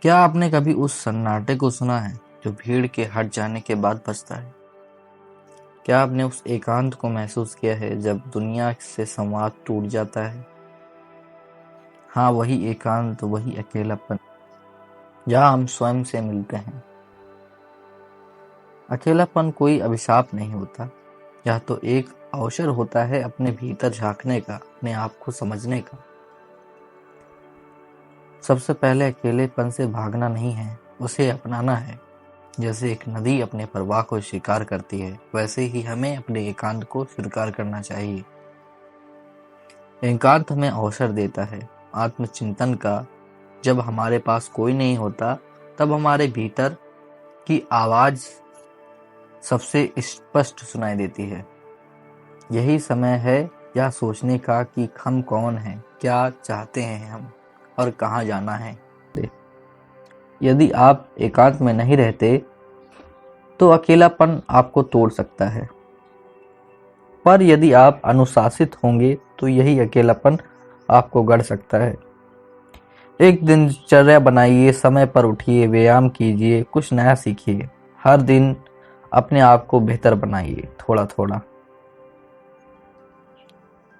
क्या आपने कभी उस सन्नाटे को सुना है जो भीड़ के हट जाने के बाद बचता है? क्या आपने उस एकांत को महसूस किया है जब दुनिया से संवाद टूट जाता है? हाँ, वही एकांत, वही अकेलापन जहाँ हम स्वयं से मिलते हैं। अकेलापन कोई अभिशाप नहीं होता, यह तो एक अवसर होता है अपने भीतर झांकने का, अपने आप को समझने का। सबसे पहले अकेलेपन से भागना नहीं है, उसे अपनाना है। जैसे एक नदी अपने प्रवाह को स्वीकार करती है, वैसे ही हमें अपने एकांत को स्वीकार करना चाहिए। एकांत हमें अवसर देता है आत्मचिंतन का। जब हमारे पास कोई नहीं होता, तब हमारे भीतर की आवाज सबसे स्पष्ट सुनाई देती है। यही समय है यह सोचने का कि हम कौन हैं, क्या चाहते हैं हम, और कहाँ जाना है। यदि आप एकांत में नहीं रहते तो अकेलापन आपको तोड़ सकता है, पर यदि आप अनुशासित होंगे तो यही अकेलापन आपको गढ़ सकता है। एक दिनचर्या बनाइए, समय पर उठिए, व्यायाम कीजिए, कुछ नया सीखिए। हर दिन अपने आप को बेहतर बनाइए, थोड़ा थोड़ा।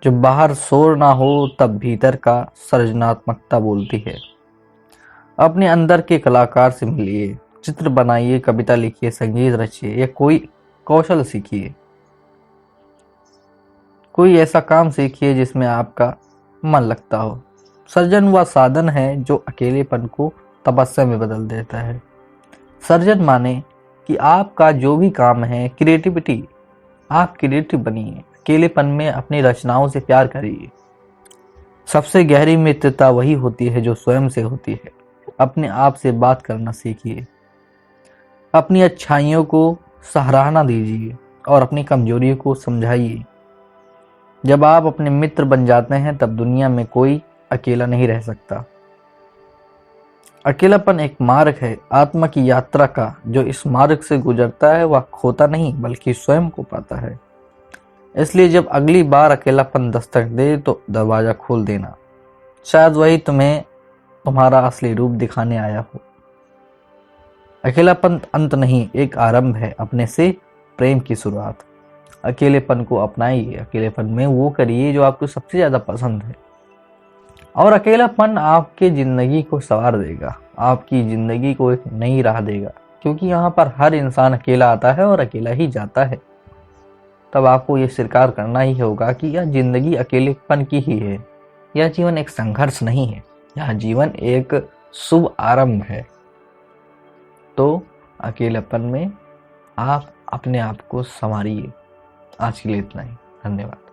जब बाहर शोर ना हो तब भीतर का सृजनात्मकता बोलती है। अपने अंदर के कलाकार से मिलिए, चित्र बनाइए, कविता लिखिए, संगीत रचिए या कोई कौशल सीखिए। कोई ऐसा काम सीखिए जिसमें आपका मन लगता हो। सृजन वह साधन है जो अकेलेपन को तपस्या में बदल देता है। सृजन माने कि आपका जो भी काम है, क्रिएटिविटी, आप क्रिएटिव बनिए। अकेलेपन में अपनी रचनाओं से प्यार करिए। सबसे गहरी मित्रता वही होती है जो स्वयं से होती है। अपने आप से बात करना सीखिए। अपनी अच्छाइयों को सराहना दीजिए और अपनी कमजोरियों को समझाइए। जब आप अपने मित्र बन जाते हैं तब दुनिया में कोई अकेला नहीं रह सकता। अकेलापन एक मार्ग है आत्मा की यात्रा का। जो इस मार्ग से गुजरता है वह खोता नहीं बल्कि स्वयं को पाता है। इसलिए जब अगली बार अकेलापन दस्तक दे तो दरवाजा खोल देना। शायद वही तुम्हें तुम्हारा असली रूप दिखाने आया हो। अकेलापन अंत नहीं, एक आरंभ है, अपने से प्रेम की शुरुआत। अकेलेपन को अपनाइए। अकेलेपन में वो करिए जो आपको सबसे ज्यादा पसंद है, और अकेलापन आपके जिंदगी को संवार देगा, आपकी जिंदगी को एक नई राह देगा। क्योंकि यहाँ पर हर इंसान अकेला आता है और अकेला ही जाता है। तब आपको ये स्वीकार करना ही होगा कि यह जिंदगी अकेलेपन की ही है। यह जीवन एक संघर्ष नहीं है, यह जीवन एक शुभ आरंभ है। तो अकेलेपन में आप अपने आप को संवारिए। आज के लिए इतना ही। धन्यवाद।